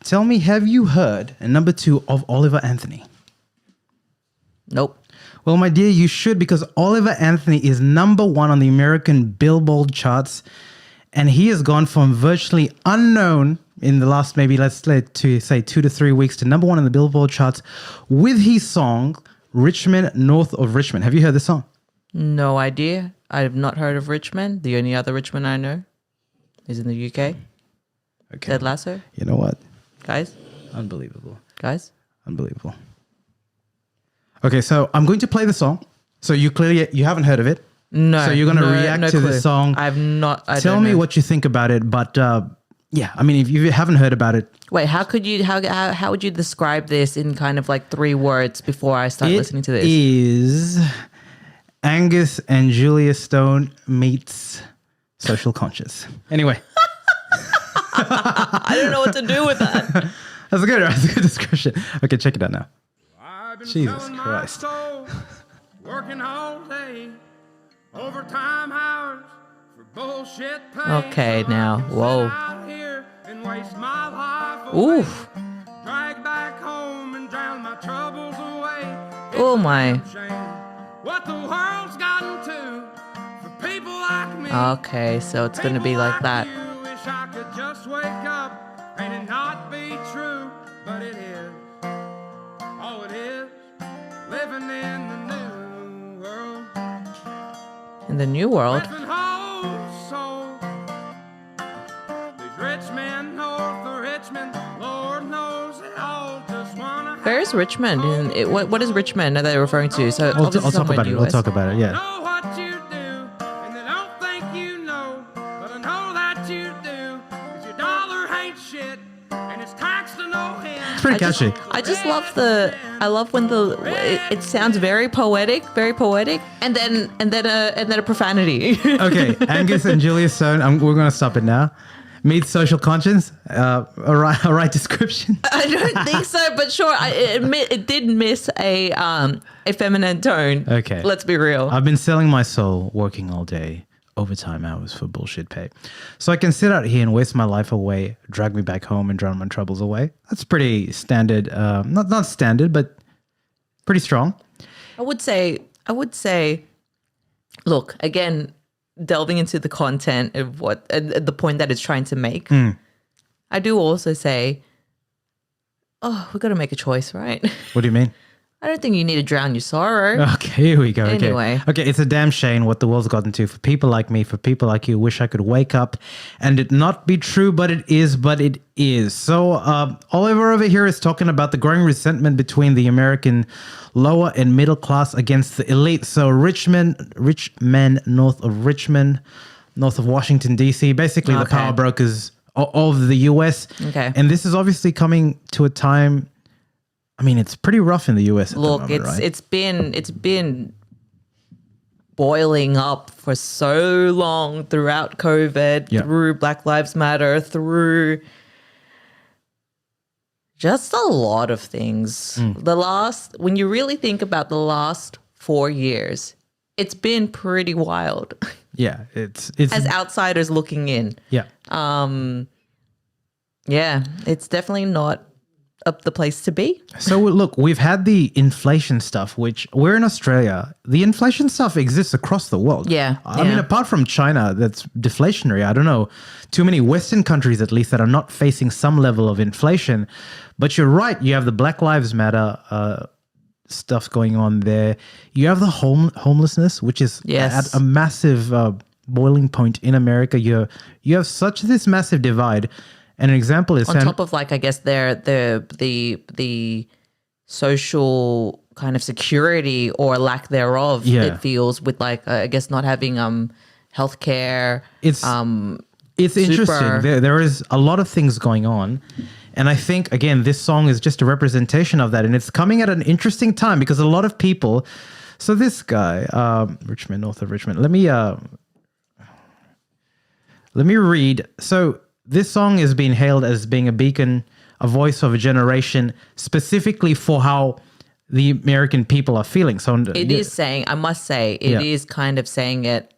tell me, have you heard, and number 2, of Oliver Anthony? Nope. Well, my dear, you should, because Oliver Anthony is number 1 on the American Billboard charts. And he has gone from virtually unknown in the last maybe, let's say 2 to 3 weeks, to number 1 on the Billboard charts with his song, Richmond, North of Richmond. Have you heard this song? No idea. I have not heard of Richmond. The only other Richmond I know is in the UK. Okay. Ted Lasso. You know what? Guys. Unbelievable. Guys. Unbelievable. Okay, so I'm going to play the song. So you haven't heard of it. No. So you're going to react to the song. I've not. Tell me what you think about it. But yeah, I mean, if you haven't heard about it. Wait, how would you describe this in kind of like 3 words before I start listening to this? It is Angus and Julia Stone meets Social Conscious. Anyway. I don't know what to do with that. That's a good description. Okay, check it out now. Jesus Christ. Working all day, overtime hours for bullshit pay. Okay, now, whoa. Oof. Drag back home and drown my troubles away. Oh my. What the world's gotten to for people like me. Okay, so it's gonna be like that. You wish I could just wake up and it not be true, but it is. Oh, it is living in the new world. In the new world. Living whole soul. These rich men north of Richmond, Lord knows they all just wanna. Where is Richmond? What is Richmond that they're referring to? So I'll talk about it. We'll talk about it. Yeah. Know what you do, and they don't think you know, but I know that you do, 'cause your dollar ain't shit, and it's taxed to no end. It's pretty catchy. I just love when it sounds very poetic, and then a profanity. Okay, Angus and Julia Stone. We're going to stop it now. Meet Social Conscience. All right description. I don't think so, but sure. It did miss a feminine tone. Okay. Let's be real. I've been selling my soul, working all day, overtime hours for bullshit pay. So I can sit out here and waste my life away, drag me back home and drown my troubles away. That's pretty standard. Not standard, but pretty strong. I would say, look, again, delving into the content of what the point that it's trying to make. I do also say, we've got to make a choice, right? What do you mean? I don't think you need to drown your sorrow. Okay, here we go. Anyway. Okay, it's a damn shame what the world's gotten to for people like me, for people like you. Wish I could wake up and it not be true, but it is. So Oliver over here is talking about the growing resentment between the American lower and middle class against the elite. So rich men north of Richmond, north of Washington, D.C., basically the power brokers of the U.S. Okay. And this is obviously coming to a time... I mean, it's pretty rough in the US at the moment, right? it's been boiling up for so long throughout COVID, through Black Lives Matter, through just a lot of things. When you really think about the last 4 years, it's been pretty wild. Yeah, it's as outsiders looking in. Yeah. Yeah, it's definitely not the place to be. So look, we've had the inflation stuff, which we're in Australia. The inflation stuff exists across the world. Yeah. I mean, apart from China, that's deflationary. I don't know too many Western countries, at least, that are not facing some level of inflation. But you're right. You have the Black Lives Matter stuff going on there. You have the homelessness, which is at a massive boiling point in America. You have this massive divide. And an example is on top of, like, I guess the social kind of security or lack thereof. It feels with, like, I guess not having healthcare. It's interesting. There is a lot of things going on, and I think again this song is just a representation of that, and it's coming at an interesting time because a lot of people. So this guy, Richmond, north of Richmond. Let me read. So. This song is being hailed as being a beacon, a voice of a generation, specifically for how the American people are feeling. So it is saying, I must say, it is kind of saying it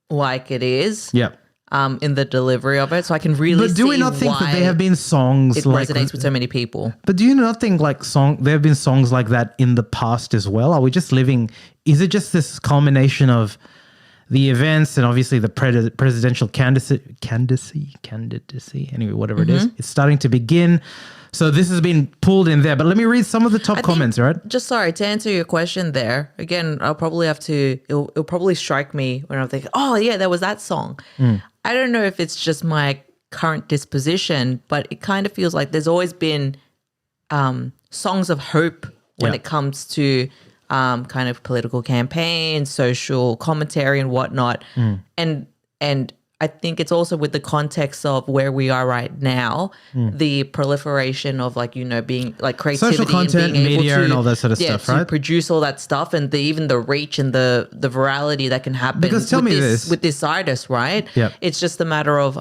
like it is. Yeah. in the delivery of it, so I can really. But do we not think that there have been songs it like resonates with so many people? But do you not think like there have been songs like that in the past as well? Are we just living? Is it just this culmination of the events and obviously the presidential candidacy? Anyway, whatever it is, it's starting to begin. So this has been pulled in there. But let me read some of the top comments, right? Just sorry to answer your question there. Again, I'll probably have to. It'll probably strike me when I'm thinking, oh yeah, there was that song. I don't know if it's just my current disposition, but it kind of feels like there's always been songs of hope when it comes to kind of political campaigns, social commentary, and whatnot. And I think it's also with the context of where we are right now, the proliferation of being like creativity, social content, and being able media, to, and all that sort of stuff, to right? produce all that stuff, and even the reach and the virality that can happen. Because tell me this with this artist, right? Yep. It's just a matter of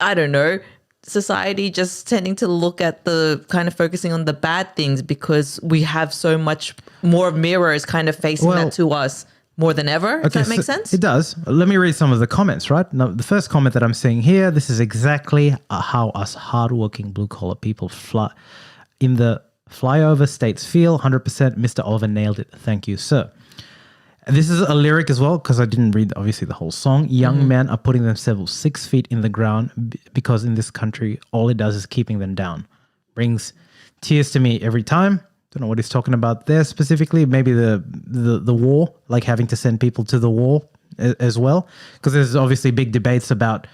I don't know, society just tending to look at the kind of focusing on the bad things because we have so much more mirrors kind of facing that to us more than ever. Does that make sense? It does. Let me read some of the comments, right? Now, the first comment that I'm seeing here, this is exactly how us hardworking blue-collar people in the flyover states feel. 100% Mr. Oliver nailed it. Thank you, sir. And this is a lyric as well, because I didn't read, obviously, the whole song. Young men are putting themselves 6 feet in the ground because in this country, all it does is keeping them down. Brings tears to me every time. Don't know what he's talking about there specifically. Maybe the war, like having to send people to the war as well. Because there's obviously big debates about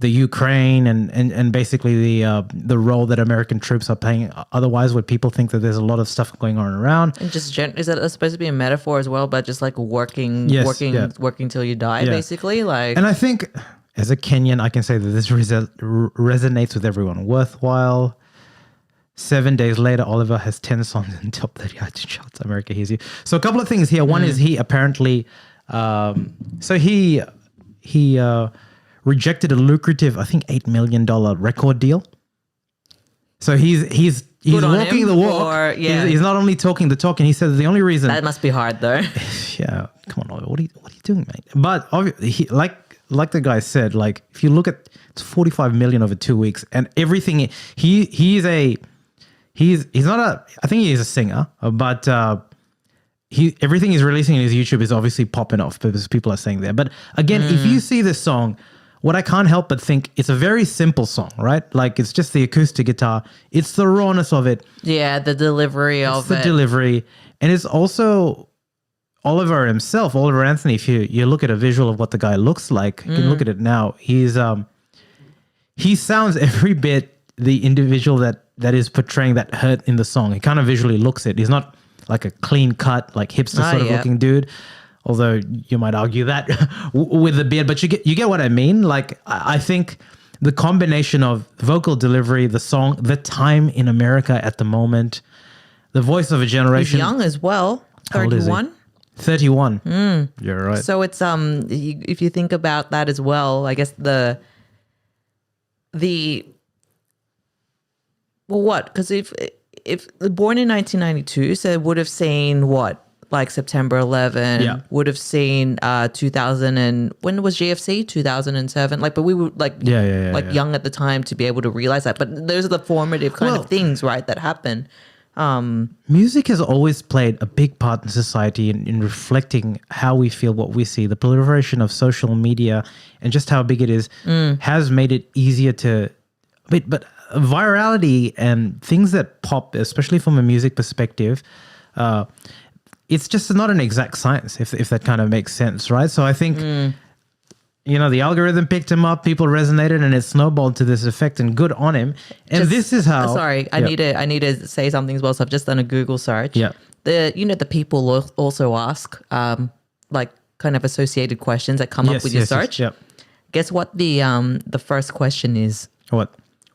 the Ukraine and basically the role that American troops are playing. Otherwise, where people think that there's a lot of stuff going on around. And just is that supposed to be a metaphor as well? But just like working till you die, basically. Like, and I think as a Kenyan, I can say that this resonates with everyone. Worthwhile. 7 days later, Oliver has 10 songs in top 30 iTunes charts. America hears you. So a couple of things here. One is he apparently, he rejected a lucrative, I think, $8 million record deal. So he's walking the walk. He's not only talking the talk, and he said the only reason that must be hard though. Yeah, come on, Oliver, what are you doing, mate? But obviously, like the guy said, like if you look at it's 45 million over 2 weeks, and everything he's not a, I think he is a singer, but everything he's releasing in his YouTube is obviously popping off because people are saying there. But again, if you see this song, what I can't help but think, it's a very simple song, right? Like it's just the acoustic guitar. It's the rawness of it. Yeah, the delivery of it. It's the delivery. And it's also Oliver himself, Oliver Anthony. If you look at a visual of what the guy looks like, you can look at it now. He sounds every bit the individual that is portraying that hurt in the song. He kind of visually looks it. He's not like a clean cut, like hipster sort of looking dude. Although you might argue that with the beard, but you get what I mean. Like I think the combination of vocal delivery, the song, the time in America at the moment, the voice of a generation. He's young as well. 31. 31. You're right. So it's if you think about that as well, I guess the well, what? Because if born in 1992, so it would have seen what? Like September 11, would have seen 2000 and when was GFC? 2007. Like, but we were like young at the time to be able to realize that. But those are the formative kind of things, right, that happen. Music has always played a big part in society in reflecting how we feel, what we see. The proliferation of social media and just how big it is has made it easier to. But virality and things that pop, especially from a music perspective, it's just not an exact science, if that kind of makes sense, right? So I think, the algorithm picked him up, people resonated, and it snowballed to this effect, and good on him. And this is how... Sorry, I need to say something as well. So I've just done a Google search. Yeah. The people also ask, like, kind of associated questions that come up with your search. Yes, Guess what the first question is?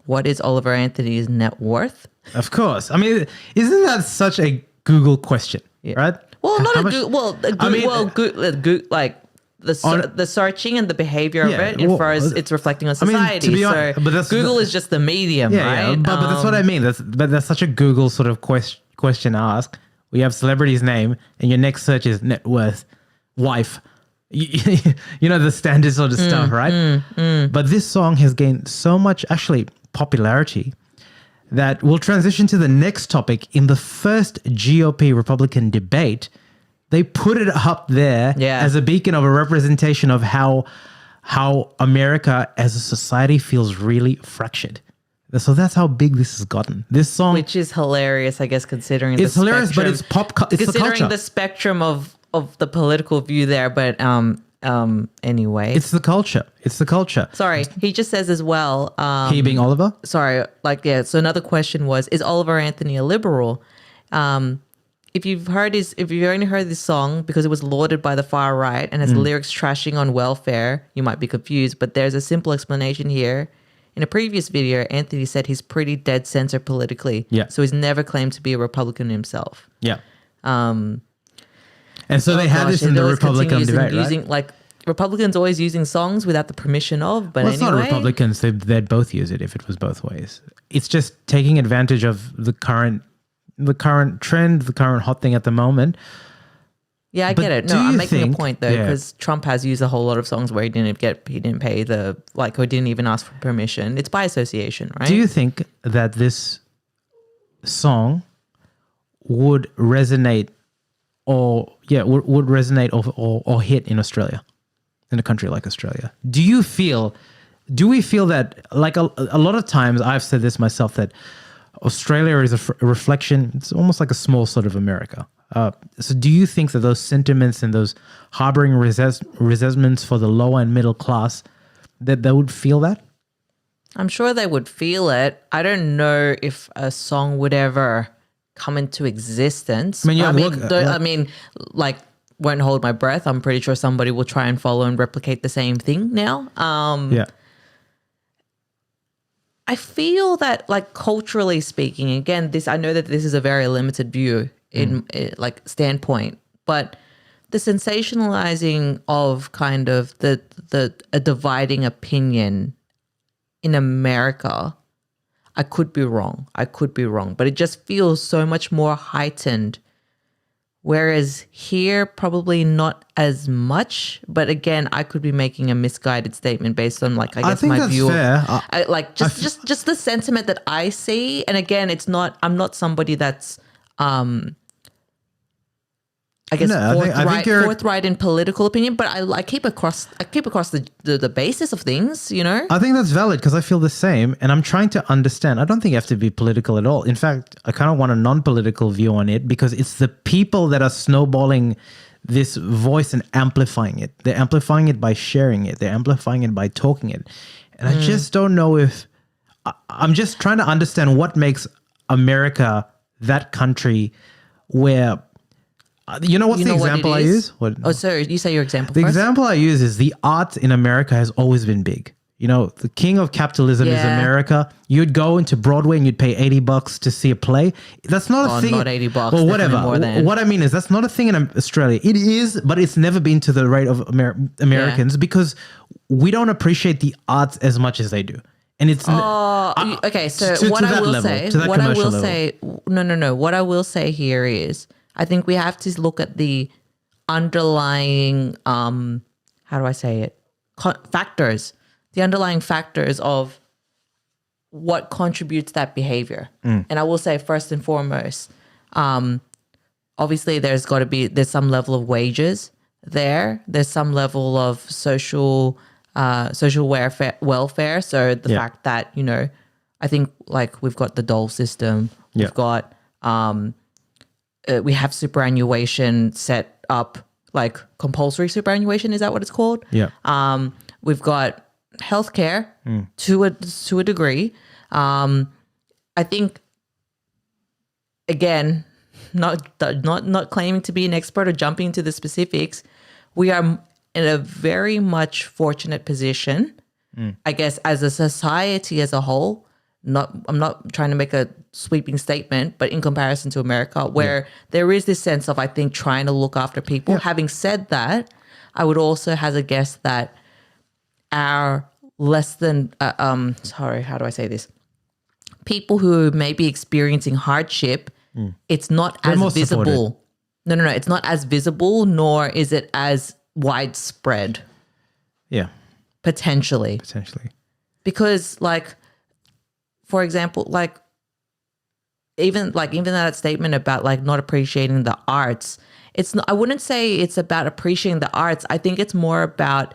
What is Oliver Anthony's net worth? Of course. I mean, isn't that such a Google question, right? Well, not a Google. Well, like the searching and the behavior of it infers it's reflecting on society. Google is just the medium, right? Yeah, but that's what I mean. That's such a Google sort of question ask. We have celebrity's name, and your next search is net worth, wife, You know, the standard sort of stuff, right? But this song has gained so much, actually, popularity that we'll transition to the next topic. In the first GOP Republican debate, they put it up there as a beacon of a representation of how America as a society feels really fractured. So that's how big this has gotten. This song, which is hilarious, I guess, considering it's hilarious, but it's it's the culture. Considering the spectrum of the political view there, but anyway, it's the culture. It's the culture. Sorry, he just says as well. He being Oliver. Sorry, so another question was: is Oliver Anthony a liberal? If you've only heard this song because it was lauded by the far right and has lyrics trashing on welfare, you might be confused. But there's a simple explanation here. In a previous video, Anthony said he's pretty dead center politically. Yeah. So he's never claimed to be a Republican himself. Yeah. And so they had this in the Republican debate, right? Republicans always using songs without the permission of, but it's not Republicans. They'd both use it if it was both ways. It's just taking advantage of the current trend, the current hot thing at the moment. Yeah, I get it. No, I'm making a point though, because Trump has used a whole lot of songs where he didn't pay or didn't even ask for permission. It's by association, right? Do you think that this song would resonate or hit in Australia, in a country like Australia? Do we feel that, like a lot of times I've said this myself, that Australia is a reflection, it's almost like a small sort of America. So do you think that those sentiments and those harboring resentments for the lower and middle class, that they would feel that? I'm sure they would feel it. I don't know if a song would ever come into existence. Won't hold my breath. I'm pretty sure somebody will try and follow and replicate the same thing now. I feel that, like, culturally speaking, again, I know that this is a very limited view in standpoint, but the sensationalizing of kind of a dividing opinion in America, I could be wrong, but it just feels so much more heightened. Whereas here, probably not as much. But again, I could be making a misguided statement based on, like, I guess my view. Fair. Just the sentiment that I see. And again, I'm not somebody that's, forthright in political opinion, but I keep across the basis of things, you know? I think that's valid because I feel the same, and I'm trying to understand. I don't think you have to be political at all. In fact, I kind of want a non-political view on it because it's the people that are snowballing this voice and amplifying it. They're amplifying it by sharing it. They're amplifying it by talking it. And I just don't know if... I'm just trying to understand what makes America that country where... You know what's the example I use? Oh, sorry. You say your example The first? example I use is the art in America has always been big. You know, the king of capitalism is America. You'd go into Broadway and you'd pay $80 to see a play. That's not a thing. Not $80. Well, whatever. What I mean is that's not a thing in Australia. It is, but it's never been to the rate of Americans because we don't appreciate the arts as much as they do. And it's okay. So what I will say here is, I think we have to look at the underlying, factors, the underlying factors of what contributes that behavior. And I will say first and foremost, obviously there's some level of wages there. There's some level of social welfare. So the fact that, you know, I think like we've got the dole system, we've got, we have superannuation set up, like compulsory superannuation. Is that what it's called? Yeah. We've got healthcare to a degree. I think, again, not claiming to be an expert or jumping into the specifics, we are in a very much fortunate position, I guess, as a society as a whole. I'm not trying to make a sweeping statement, but in comparison to America, where there is this sense of, I think, trying to look after people. Yeah. Having said that, I would also hazard a guess that our less than, people who may be experiencing hardship, it's not as visible. No, it's not as visible, nor is it as widespread Yeah, potentially. Because like, for example, like even that statement about like not appreciating the arts, it's not, I wouldn't say it's about appreciating the arts. I think it's more about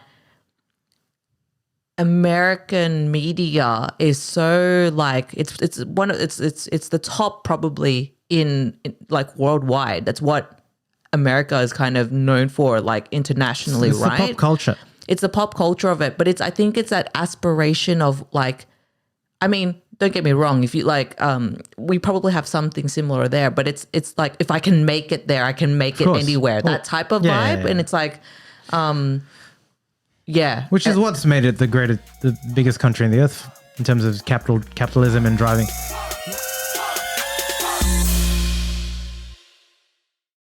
American media is so like it's the top probably in like worldwide. That's what America is kind of known for, like internationally, it's right? the pop culture. It's the pop culture of it, but I think it's that aspiration of like, I mean, don't get me wrong, if you like we probably have something similar there, but it's like if I can make it there, I can make it course. anywhere. Well, that type of yeah, vibe. yeah. And it's like yeah. Which is what's made it the biggest country on the earth in terms of capitalism and driving.